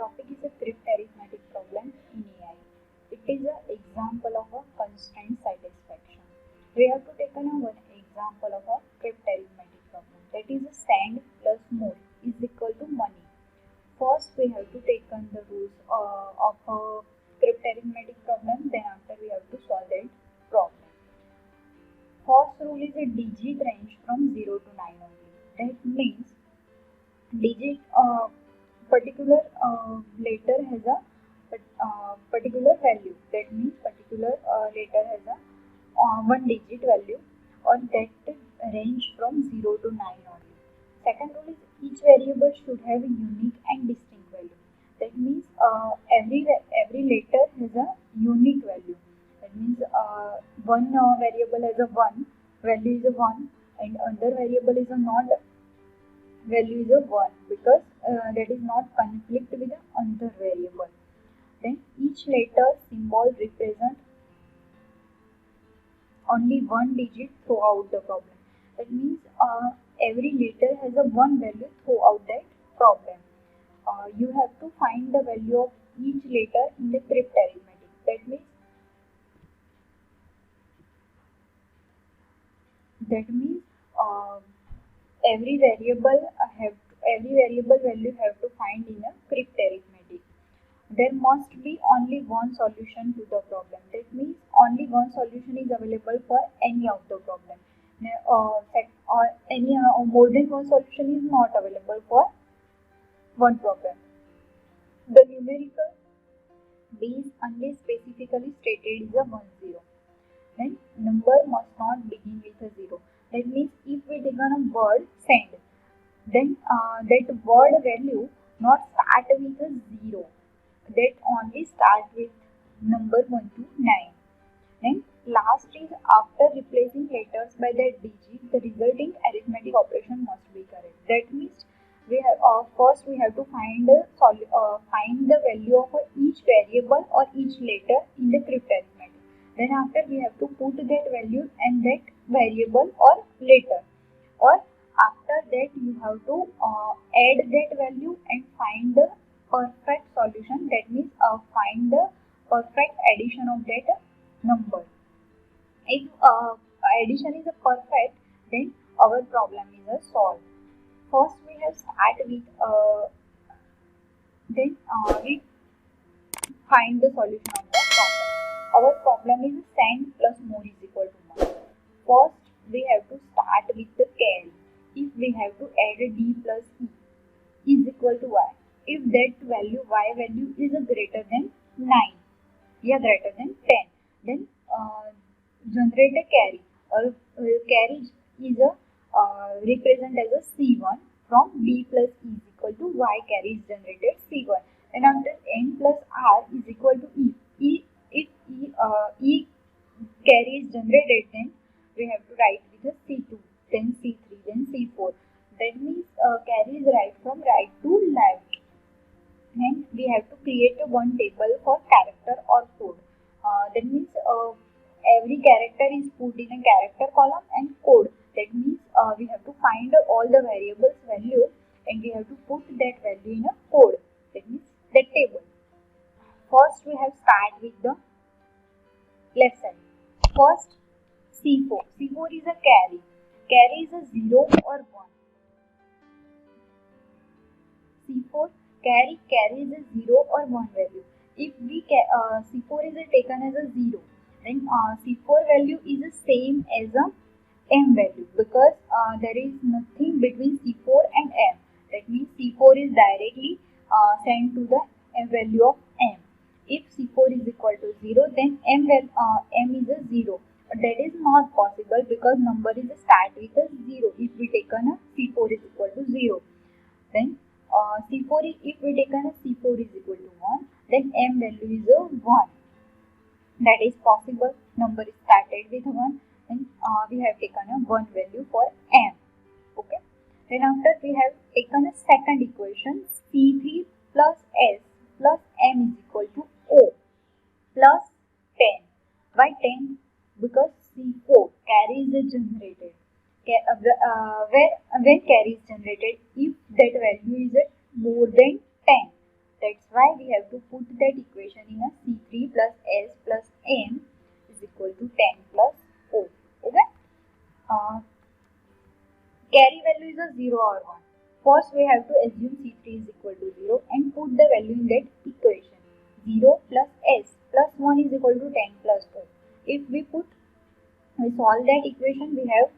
topic is a crypt arithmetic problem in AI. It is an example of a constraint satisfaction. We have to take one example of a crypt arithmetic problem. That is a sand plus more is equal to money. First, we have to take on the rules of a crypt arithmetic problem. Then after we have to solve that problem. First rule is a digit range from 0 to 9 only. That means digit particular letter has a particular value. That means particular letter has a one digit value or that range from 0 to 9 only. Second rule is each variable should have a unique and distinct value. That means every letter has a unique value. That means one variable has a 1 value is a 1 and another variable is a not value is a 1 because that is not conflict with the another variable. Then each letter symbol represents only one digit throughout the problem. That means every letter has a one value throughout that problem. You have to find the value of each letter in the crypt arithmetic. That means every variable value have to find in a crypt arithmetic. There must be only one solution to the problem. That means only one solution is available for any of the problem. More than one solution is not available for one problem. The numerical base unless specifically stated is a 10. Then number must not begin with a 0. That means if we take on a word send, then that word value not start with a 0. That only start with number 1 to 9. Then last is after replacing letters by that digit, the resulting arithmetic operation must be correct. That means we have first we have to find the value of each variable or each letter in the crypt arithmetic. Then after we have to put that value and that variable or letter, or after that you have to add that value and find the perfect solution. That means find the perfect addition of that number. If addition is a perfect, then our problem is a solved. First we have start with then we find the solution of the problem. Our problem is sand plus more is equal to 1. First we have to start with the carry. If we have to add d plus e is equal to y. If that value y value is greater than 9 or greater than 10, then generate a carry, or carry is represent as a c1 from d plus e is equal to y carry is generated c1. And after n plus r is equal to e. If e carry is generated, then we have to write with a c2, then c3, then c4. That means carry is right from right to left. Then we have to create one table for character or code. That means every character is put in a character column and code. That means we have to find all the variables value and we have to put that value in a code. That means that table. First we have start with the left side. First C4. C4 is a carry. Carry is a 0 or 1. C4 carry is a 0 or 1 value. If we C4 is taken as a 0, then C4 value is the same as a M value because there is nothing between C4 and M. That means C4 is directly sent to the value of M. If C4 is equal to 0, then M is a 0. But that is not possible because number is start with a 0. If we take a C4 is equal to 0, then C4 if we take a C4 is equal to 1, then M value is a 1. That is possible. Number is started with 1 and we have taken a 1 value for M. Okay. Then after we have taken a second equation, C3 plus S plus M is equal to O plus 10. Why 10? Because C4 carry is generated. When carry is generated, if that value is more than 10, That's why we have to put that equation in a C3 plus S plus M is equal to 10 plus O. Okay? Carry value is a 0 or 1. First we have to assume C3 is equal to 0 and put the value in that equation. 0 plus S plus 1 is equal to 10 plus O. If we solve that equation, we have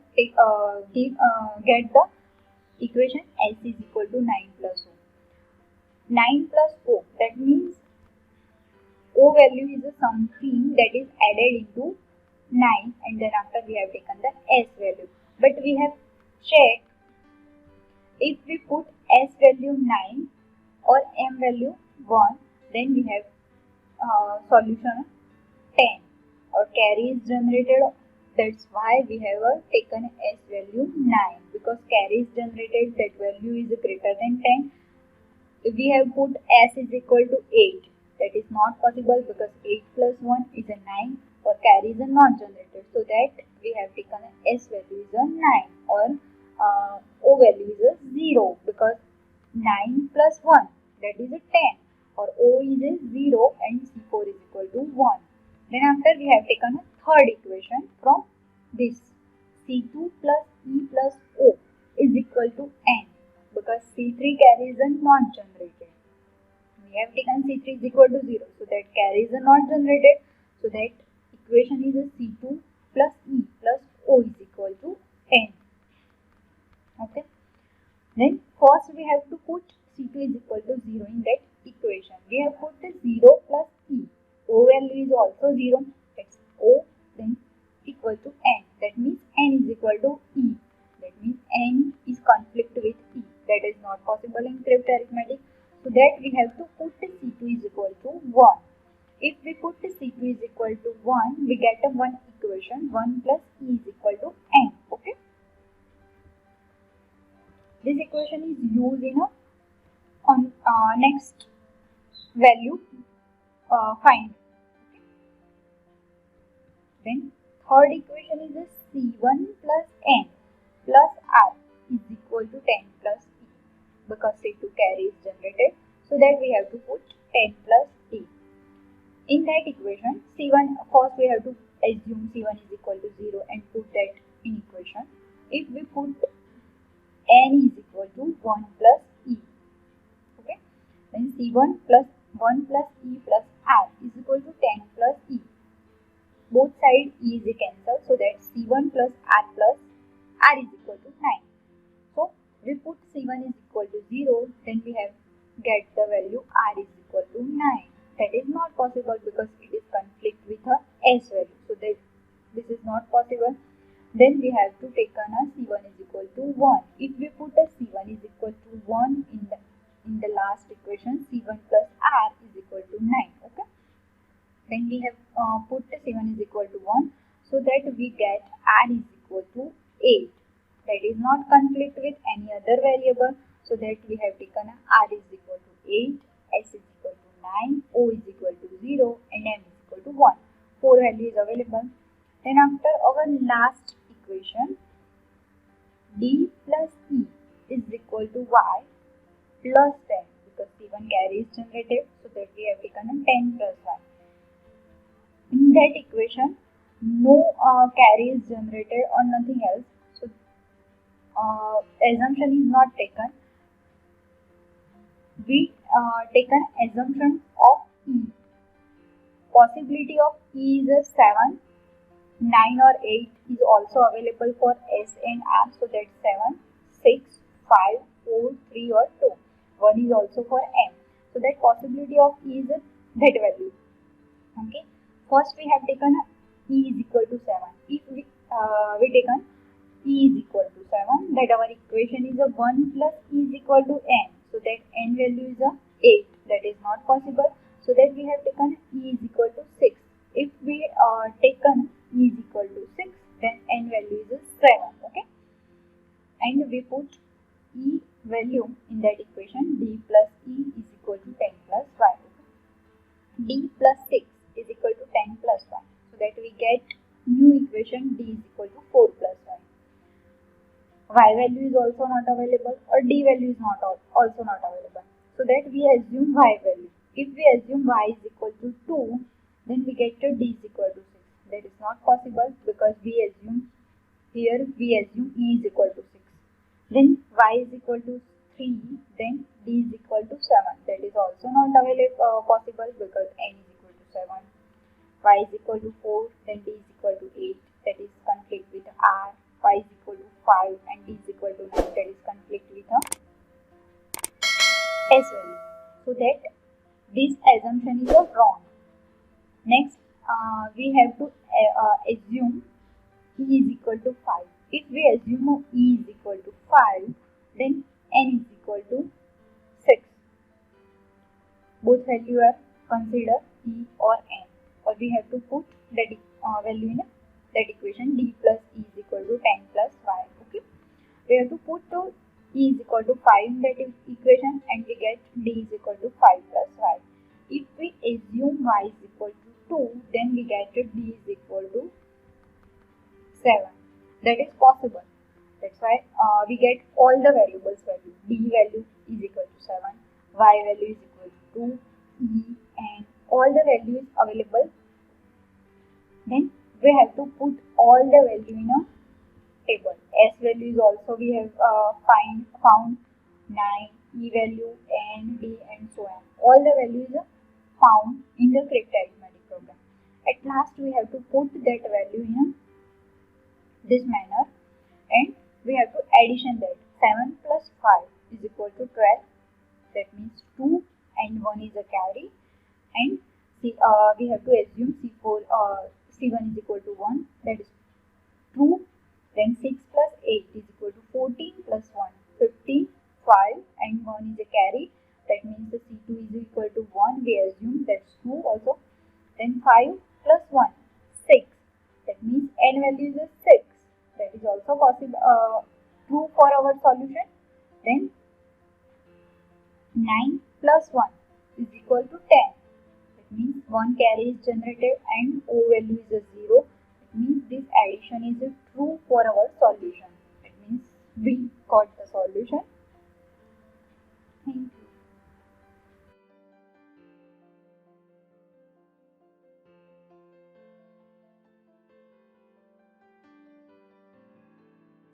get the equation S is equal to 9 plus O. 9 plus O, that means O value is something that is added into 9 and then after we have taken the S value. But we have checked, if we put S value 9 or M value 1, then we have solution 10 or carry is generated. That's why we have taken S value 9, because carry is generated, that value is greater than 10. If we have put S is equal to 8, that is not possible because 8 plus 1 is a 9 or carry is not generated. So that we have taken S value is a 9 or O value is a 0, because 9 plus 1, that is a 10, or O is a 0 and C4 is equal to 1. Then after we have taken a third equation from this, C2 plus E plus O is equal to N, because C3 carry is not generated. We have taken C3 is equal to 0, so that carry is not generated. So that equation is a C2 plus E plus O is equal to N. Okay. Then first we have to put C2 is equal to 0 in that equation. We have put the 0 plus E. O value is also 0. That's O then equal to N. That means N is equal to E. That means N is conflict with E. That is not possible in crypto arithmetic. So that we have to put the C2 is equal to 1. If we put the C2 is equal to 1, we get a one equation. 1 plus E is equal to N. Okay. This equation is used in next value find. Okay. Then third equation is a C1 plus N plus R is equal to 10 plus E, because C2 carry is generated. So that we have to put 10 plus E. In that equation, C1, first we have to assume C1 is equal to 0 and put that in equation. If we put N is equal to 1 plus E. Okay. Then C1 plus 1 plus E plus R is equal to 10 plus E. Both sides E is cancelled, so that C1 plus R is equal to 9. So we put C1 is equal to 0, then we have get the value R is equal to 9. That is not possible because it is conflict with a S value. So that this is not possible. Then we have to take a C1 is equal to 1. If we put a C1 is equal to 1 in the last equation, C1 plus R is equal to 9. Okay. Then we have put the C1 is equal to 1, so that we get R is equal to 8. That is not conflict with any other variable. So that we have taken R is equal to 8, S is equal to 9, O is equal to 0 and M is equal to 1. 4 values available. Then after our last equation, D plus E is equal to Y plus 10, because C1 carry is generated, so that we have taken a 10 plus Y. In that equation, no carry is generated or nothing else, so assumption is not taken. We taken assumption of E. Possibility of E is a 7, 9 or 8 is also available for S and R, so that's 7, 6, 5, 4, 3 or 2. 1 is also for M. So that possibility of E is that value. Okay. First we have taken E is equal to 7. If we taken E is equal to 7, that our equation is a 1 plus E is equal to N. So that N value is a 8. That is not possible. So that we have taken E is equal to 6. If we taken E is equal to 6, then N value is 7. Okay. And we put E value in that equation. D plus E is equal to 10 plus Y. D plus 6 is equal to 10 plus Y. So that we get new equation D is equal to 4 plus Y. Y value is also not available or D value is also not available. So that we assume y value. If we assume y is equal to 2, then we get to d is equal to 6. That is not possible because we assume e is equal to 6. Then y is equal to 3, then d is equal to 7. That is also not possible because n is equal to 7. Y is equal to 4, then d is equal to 8. That is conflict with r. Y is equal to 5 and d is equal to 9. That is conflict with s value. So that this assumption is wrong. Next, we have to assume e is equal to 5. If we assume e is equal to 5, then n is equal to 6. Both value are considered e or n, or we have to put that value in that equation. D plus e is equal to 10 plus y. Okay, we have to put e is equal to 5 in that equation and we get d is equal to 5 plus y. If we assume y is equal to 2, then we get d is equal to 7. That is possible. That's why we get all the variables value. D value is equal to 7, y value is equal to 2, e, and all the values available. Then we have to put all the value in a table. S value is also we have found 9, e value, n, d, and so on. All the values are found in the correct arithmetic program. At last, we have to put that value in this manner, and we have to addition that 7 plus 5 is equal to 12. That means 2 and 1 is a carry, and we have to assume C1 is equal to 1. That is true. Then 6 plus 8 is equal to 14 plus 1, 15, 5 and 1 is a carry. That means the C2 is equal to 1. We assume that's true also. Then 5 plus 1, 6. That means n value is a 6. That is also possible, true for our solution. Then 9 plus 1 is equal to 10. That means 1 carry is generated and O value is a 0. It means this addition is a true for our solution. That means we got the solution. Thank you.